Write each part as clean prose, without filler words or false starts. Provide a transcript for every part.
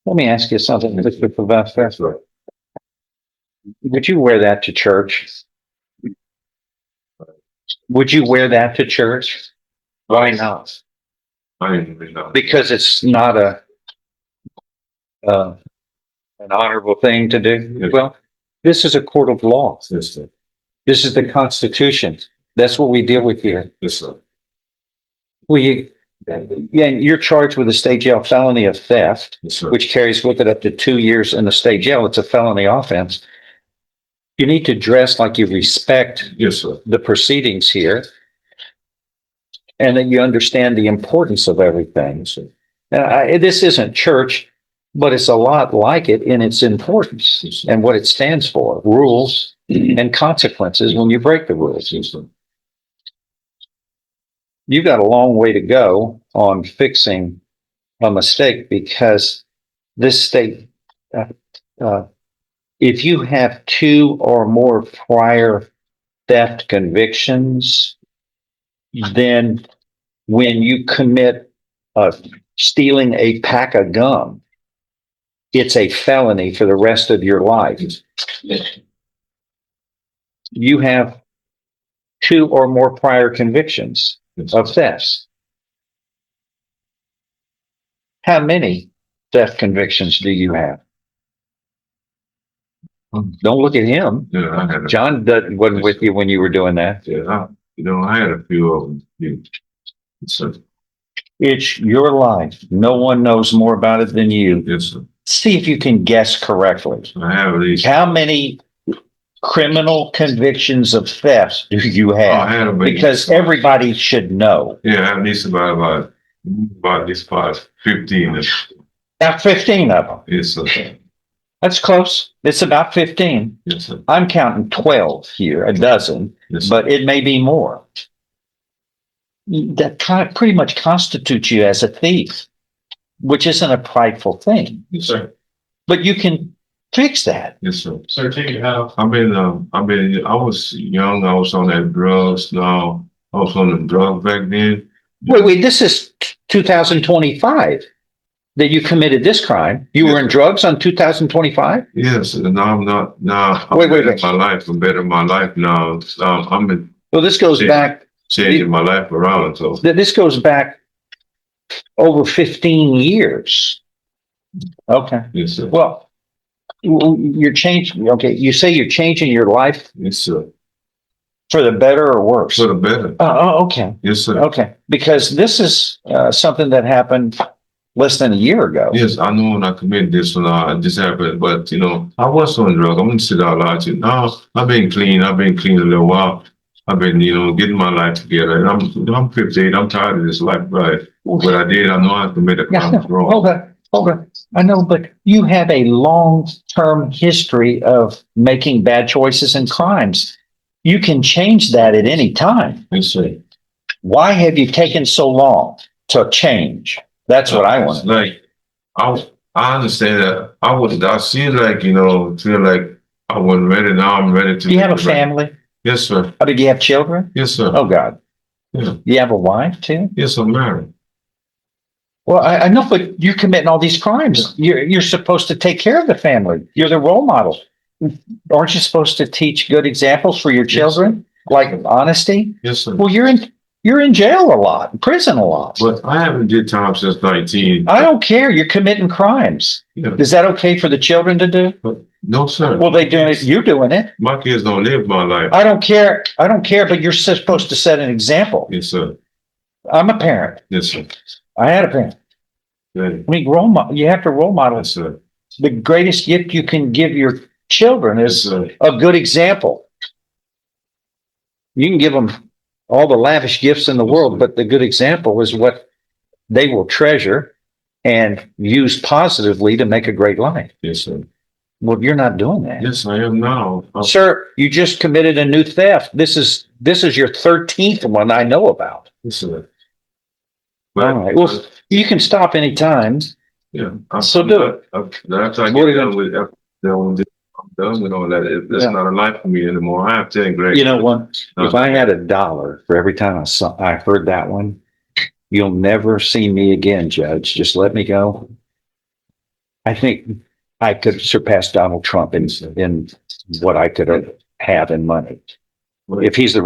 Let me ask you something, Mr. Sylvester. That's right. Would you wear that to church? Would you wear that to church? Why not? I didn't really know. Because it's not an honorable thing to do? Yes. Well, this is a court of law. Yes, sir. This is the Constitution. That's what we deal with here. Yes, sir. Yeah, you're charged with a state jail felony of theft, Yes, sir. which carries with it up to 2 years in the state jail. It's a felony offense. You need to dress like you respect Yes, sir. the proceedings here and that you understand the importance of everything. Now, this isn't church, but it's a lot like it in its importance Yes, sir. and what it stands for, rules and consequences when you break the rules. Yes, sir. You've got a long way to go on fixing a mistake because this state, if you have 2 or more prior theft convictions, then when you commit stealing a pack of gum, it's a felony for the rest of your life. You have 2 or more prior convictions Yes, of thefts. How many theft convictions do you have? Don't look at him. Yeah, I had a, John wasn't with you when you were doing that. yeah, I had a few of them. Yeah. So, It's your life. No one knows more about it than you. yes, sir. See if you can guess correctly. I have at least. How many criminal convictions of theft do you I have? had about, Because everybody should know. yeah, I have at least about at least 15. About 15 of them. Yes, sir. That's close. It's about 15. Yes, sir. I'm counting 12 here, a dozen, Yes, sir. but it may be more. That pretty much constitutes you as a thief, which isn't a prideful thing, Yes, sir. but you can fix that. Yes, sir. Sir, take it out. I was young. I was on that drugs. Now I was on the drugs back then. Wait, this is 2025 that you committed this crime. You were in drugs on 2025? Yes, and now I'm not. Now I'm Wait. bettering my life. I'm bettering my life now. I'm in Well, this goes Yeah. back, changing my life around. So this goes back over 15 years. Okay. yes, sir. Well, you're changing. Okay. You say you're changing your life Yes, sir. for the better or worse? For the better. Oh, okay. Yes, sir. Okay. Because this is something that happened less than a year ago. Yes, I know when I committed this one, this happened, but I was on drugs. I'm gonna sit out loud. Now I've been clean. I've been clean a little while. I've been, getting my life together. And I'm 58. I'm tired of this life, right? What I did, I know I committed a Yeah, crime wrong. hold on. I know, but you have a long-term history of making bad choices and crimes. You can change that at any time. Yes, sir. Why have you taken so long to change? That's what I want. Like, I understand that. I seem like, feel like I wasn't ready. Now I'm ready to. Do you have a family? Yes, sir. Do you have children? Yes, sir. Oh, God. Yeah. You have a wife too? Yes, I'm married. Well, I know, but you're committing all these crimes. You're supposed to take care of the family. You're the role model. Aren't you supposed to teach good examples for your children, like honesty? Yes, sir. Well, you're in jail a lot, prison a lot. But I haven't did time since 19. I don't care. You're committing crimes. Yeah. Is that okay for the children to do? But no, sir. Well, they doing it. You're doing it. My kids don't live my life. I don't care. But you're supposed to set an example. Yes, sir. I'm a parent. Yes, sir. I had a parent. Yeah. I mean, you have to role model. Yes, sir. The greatest gift you can give your children Yes, is sir. a good example. You can give them all the lavish gifts in the world, but the good example is what they will treasure and use positively to make a great life. Yes, sir. Well, you're not doing that. Yes, I am now. Sir, you just committed a new theft. This is your 13th one I know about. Yes, sir. All right. Well, you can stop anytime. yeah. So do it. After I What are get you done with, I'm done with all that. That's Yeah. not a life for me anymore. I have 10 grades. You know what? If I had $1 for every time I heard that one, you'll never see me again, Judge. Just let me go. I think I could surpass Donald Trump in what I could have in money. If he's a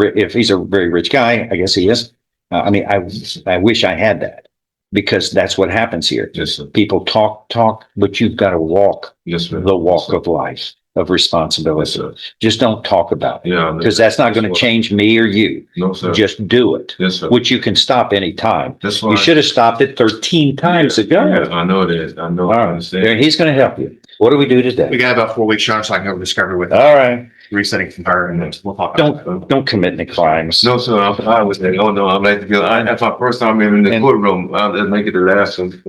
very rich guy, I guess he is. I mean, I wish I had that because that's what happens here. Yes, sir. People talk, but you've got to walk Yes, sir. the walk Yes, sir. of life of responsibility. Yes, sir. Just don't talk about it Yeah. because that's not going to change me or you. No, sir. Just do it, Yes, sir. which you can stop anytime. That's why. You should have stopped it 13 times ago. Yeah, I know that. I know. All I right, understand. there, he's going to help you. What do we do We today? got about 4 weeks, Sean, so I can go discover with All right, resetting from her and then we'll talk about it. don't commit any crimes. No, sir, I'm fine with that. Oh, no, I'm like to feel, that's my first time in the And- courtroom. I'll make it the last one.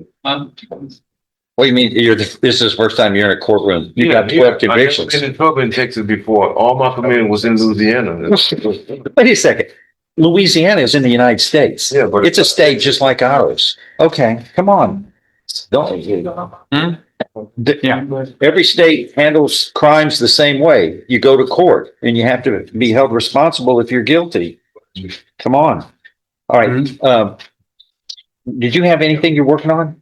What do you mean? This is the first time you're in a courtroom. You got 12 I never convictions. been in trouble in Texas before. All my community was in Louisiana. Wait a second. Louisiana is in the United States. Yeah, but It's a state just like ours. Okay, come on. Don't. Yeah. Every state handles crimes the same way. You go to court and you have to be held responsible if you're guilty. Come on. All right. Did you have anything you're working on?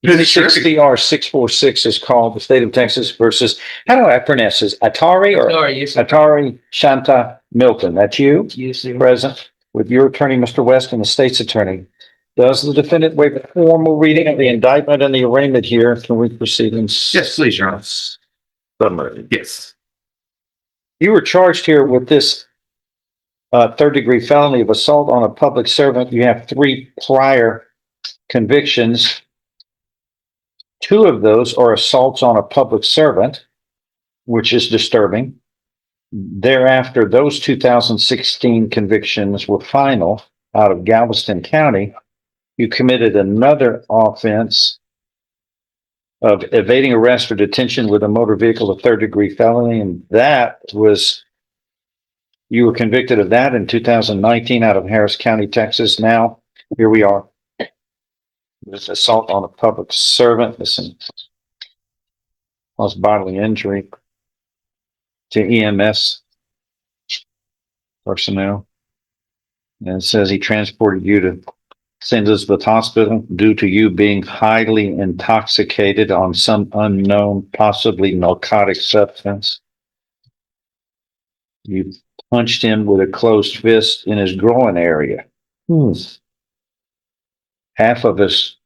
Sure. 60R 646 is called the state of Texas versus, how do I pronounce this? Atari or Atari Shanta Milton? That's you? Yes, sir. Present with your attorney, Mr. West, and the state's attorney. Does the defendant waive a formal reading of the indictment and the arraignment here? Can we proceed in Yes, please, Your Honor. summary? Yes. You were charged here with this third-degree felony of assault on a public servant. You have 3 prior convictions. 2 of those are assaults on a public servant, which is disturbing. Thereafter, those 2016 convictions were final out of Galveston County. You committed another offense of evading arrest or detention with a motor vehicle, a third-degree felony, and that was, you were convicted of that in 2019 out of Harris County, Texas. Now, here we are. This assault on a public servant, listen, caused bodily injury to EMS personnel. And it says he transported you to St. Elizabeth Hospital due to you being highly intoxicated on some unknown, possibly narcotic substance. You punched him with a closed fist in his groin area. Half of us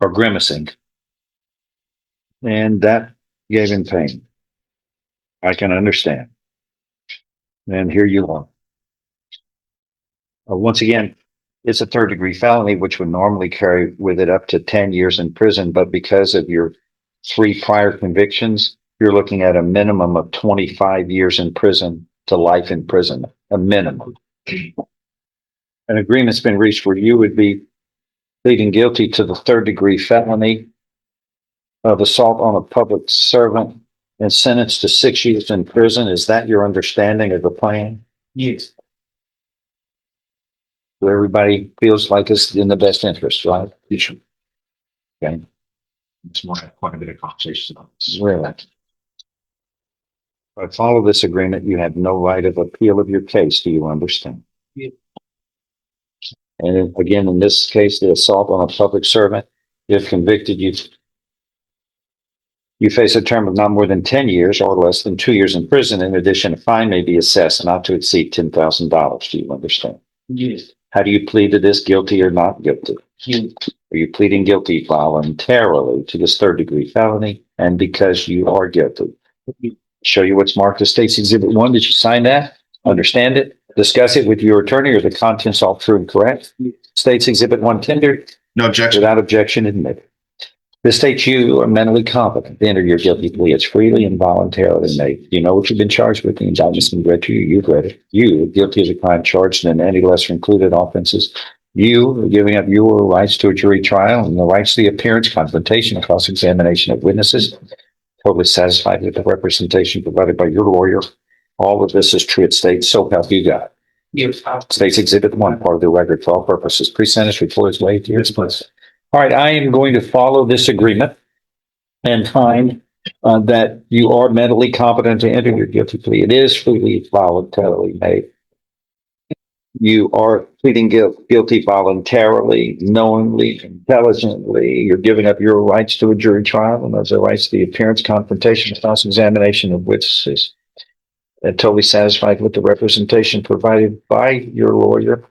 are grimacing. And that gave him pain. I can understand. And here you are. Once again, it's a third-degree felony, which would normally carry with it up to 10 years in prison. But because of your 3 prior convictions, you're looking at a minimum of 25 years in prison to life in prison, a minimum. An agreement's been reached where you would be pleading guilty to the third-degree felony of assault on a public servant and sentenced to 6 years in prison. Is that your understanding of the plan? Yes. So everybody feels like it's in the best interest, right? Yes. Okay, It's more quite a bit of conversation on this. really. If I follow this agreement, you have no right of appeal of your case. Do you understand? Yeah. And again, in this case, the assault on a public servant, if convicted, you face a term of not more than 10 years or less than 2 years in prison. In addition, a fine may be assessed not to exceed $10,000. Do you understand? Yes. How do you plead to this, guilty or not guilty? Yes. Are you pleading guilty voluntarily to this third-degree felony and because you are guilty? Show you what's marked as State's Exhibit 1. Did you sign that? Understand it? Discuss it with your attorney, or the contents all true and correct? State's Exhibit 1 tendered, No objection. without objection admitted. This states you are mentally competent to enter your guilty plea. It's freely and voluntarily made. You know what you've been charged with. The indictment's been read to you. You've read it. You are guilty of the crime charged and any lesser included offenses. You are giving up your rights to a jury trial and the rights to the appearance, confrontation, and cross-examination of witnesses. Totally satisfied with the representation provided by your lawyer. All of this is true at state. So help you God. Yes. State's Exhibit 1, part of the record for all purposes. Pre-sentence report is waived. Here's please. All right, I am going to follow this agreement and find that you are mentally competent to enter your guilty plea. It is freely voluntarily made. You are pleading guilty voluntarily, knowingly, intelligently. You're giving up your rights to a jury trial and those are rights to the appearance, confrontation, cross-examination of witnesses. And totally satisfied with the representation provided by your lawyer.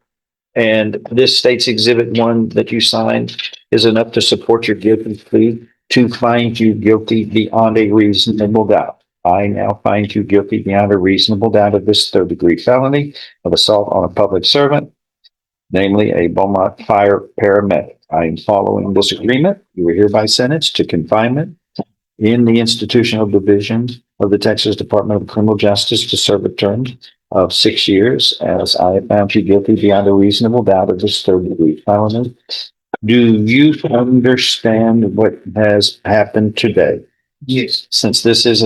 And this state's exhibit 1 that you signed is enough to support your guilty plea to find you guilty beyond a reasonable doubt. I now find you guilty beyond a reasonable doubt of this 3rd-degree felony of assault on a public servant, namely a Beaumont Fire paramedic. I am following this agreement. You are hereby sentenced to confinement in the institutional division of the Texas Department of Criminal Justice to serve a term of 6 years, as I have found you guilty beyond a reasonable doubt of this 3rd-degree felony. Do you understand what has happened today? Yes. Since this is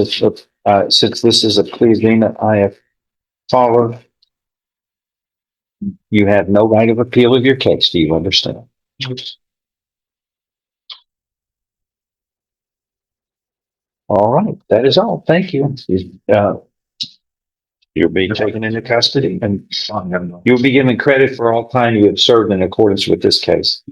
a plea agreement I have followed, you have no right of appeal of your case. Do you understand? All right, that is all. Thank you. You're being taken into custody and you'll be given credit for all time you have served in accordance with this case.